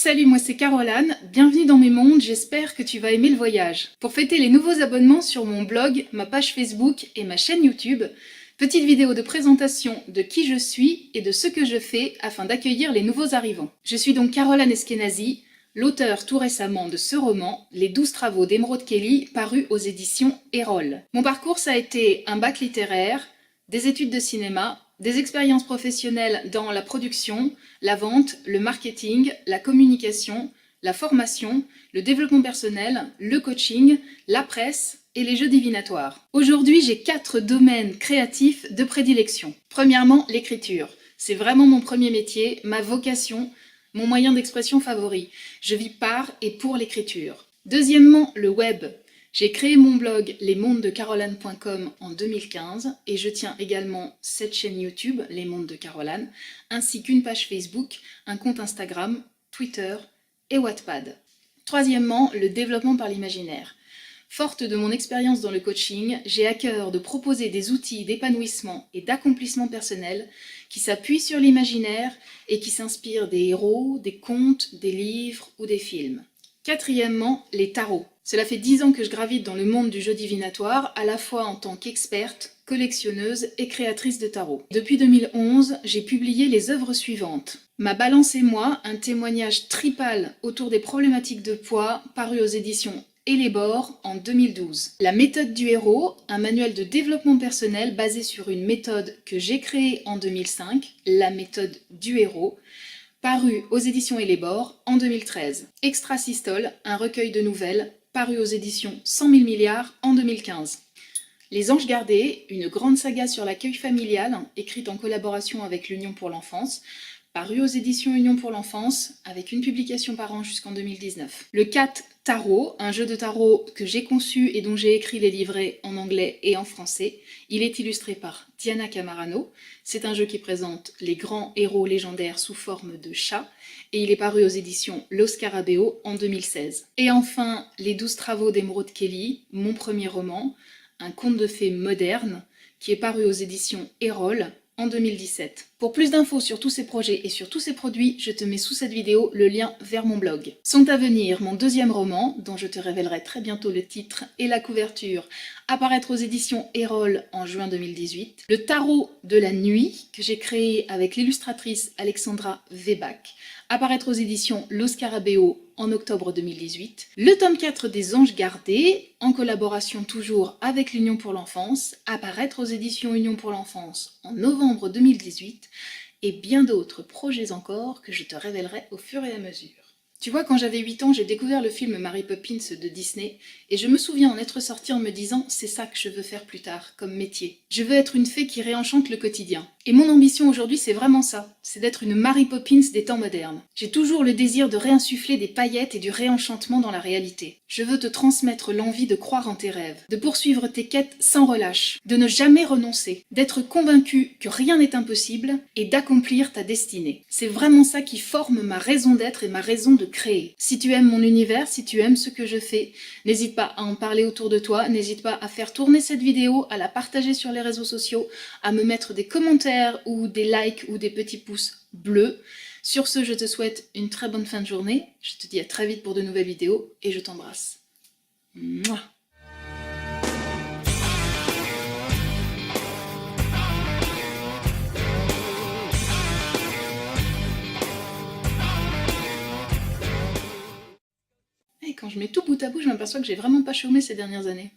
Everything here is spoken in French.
Salut, moi c'est Caroline, bienvenue dans mes mondes, j'espère que tu vas aimer le voyage. Pour fêter les nouveaux abonnements sur mon blog, ma page Facebook et ma chaîne YouTube, petite vidéo de présentation de qui je suis et de ce que je fais afin d'accueillir les nouveaux arrivants. Je suis donc Caroline Eskenazi, l'auteur tout récemment de ce roman, Les 12 travaux d'Emeraude Kelly, paru aux éditions Erol. Mon parcours, ça a été un bac littéraire, des études de cinéma, des expériences professionnelles dans la production, la vente, le marketing, la communication, la formation, le développement personnel, le coaching, la presse et les jeux divinatoires. Aujourd'hui, j'ai 4 domaines créatifs de prédilection. Premièrement, l'écriture. C'est vraiment mon premier métier, ma vocation, mon moyen d'expression favori. Je vis par et pour l'écriture. Deuxièmement, le web. J'ai créé mon blog lesmondesdecaroline.com en 2015 et je tiens également cette chaîne YouTube, Les Mondes de Caroline, ainsi qu'une page Facebook, un compte Instagram, Twitter et Wattpad. Troisièmement, le développement par l'imaginaire. Forte de mon expérience dans le coaching, j'ai à cœur de proposer des outils d'épanouissement et d'accomplissement personnel qui s'appuient sur l'imaginaire et qui s'inspirent des héros, des contes, des livres ou des films. Quatrièmement, les tarots. Cela fait 10 ans que je gravite dans le monde du jeu divinatoire, à la fois en tant qu'experte, collectionneuse et créatrice de tarot. Depuis 2011, j'ai publié les œuvres suivantes. Ma balance et moi, un témoignage tripal autour des problématiques de poids, paru aux éditions Et les bords en 2012. La méthode du héros, un manuel de développement personnel basé sur une méthode que j'ai créée en 2005, la méthode du héros, paru aux éditions Et les bords en 2013. Extrasystole, un recueil de nouvelles, paru aux éditions 100 000 milliards en 2015. Les Anges Gardés, une grande saga sur l'accueil familial, écrite en collaboration avec l'Union pour l'enfance, paru aux éditions Union pour l'enfance, avec une publication par an jusqu'en 2019. Le 4 Tarot, un jeu de tarot que j'ai conçu et dont j'ai écrit les livrets en anglais et en français. Il est illustré par Diana Camarano. C'est un jeu qui présente les grands héros légendaires sous forme de chats et il est paru aux éditions Lo Scarabeo en 2016. Et enfin, Les 12 travaux d'Emeraude Kelly, mon premier roman, un conte de fées moderne qui est paru aux éditions Erol en 2017. Pour plus d'infos sur tous ces projets et sur tous ces produits, je te mets sous cette vidéo le lien vers mon blog. Sont à venir mon deuxième roman, dont je te révélerai très bientôt le titre et la couverture, apparaître aux éditions Erol en juin 2018. Le tarot de la nuit, que j'ai créé avec l'illustratrice Alexandra Weback, apparaître aux éditions Lo Scarabeo en octobre 2018. Le tome 4 des Anges Gardés, en collaboration toujours avec l'Union pour l'enfance, apparaître aux éditions Union pour l'enfance en novembre 2018, et bien d'autres projets encore que je te révélerai au fur et à mesure. Tu vois, quand j'avais 8 ans, j'ai découvert le film Mary Poppins de Disney, et je me souviens en être sortie en me disant « c'est ça que je veux faire plus tard, comme métier. Je veux être une fée qui réenchante le quotidien. » Et mon ambition aujourd'hui, c'est vraiment ça, c'est d'être une Mary Poppins des temps modernes. J'ai toujours le désir de réinsuffler des paillettes et du réenchantement dans la réalité. Je veux te transmettre l'envie de croire en tes rêves, de poursuivre tes quêtes sans relâche, de ne jamais renoncer, d'être convaincu que rien n'est impossible et d'accomplir ta destinée. C'est vraiment ça qui forme ma raison d'être et ma raison de créer. Si tu aimes mon univers, si tu aimes ce que je fais, n'hésite pas à en parler autour de toi, n'hésite pas à faire tourner cette vidéo, à la partager sur les réseaux sociaux, à me mettre des commentaires ou des likes ou des petits pouces bleus. Sur ce, je te souhaite une très bonne fin de journée, je te dis à très vite pour de nouvelles vidéos et je t'embrasse. Mouah. Et quand je mets tout bout à bout, je m'aperçois que j'ai vraiment pas chômé ces dernières années.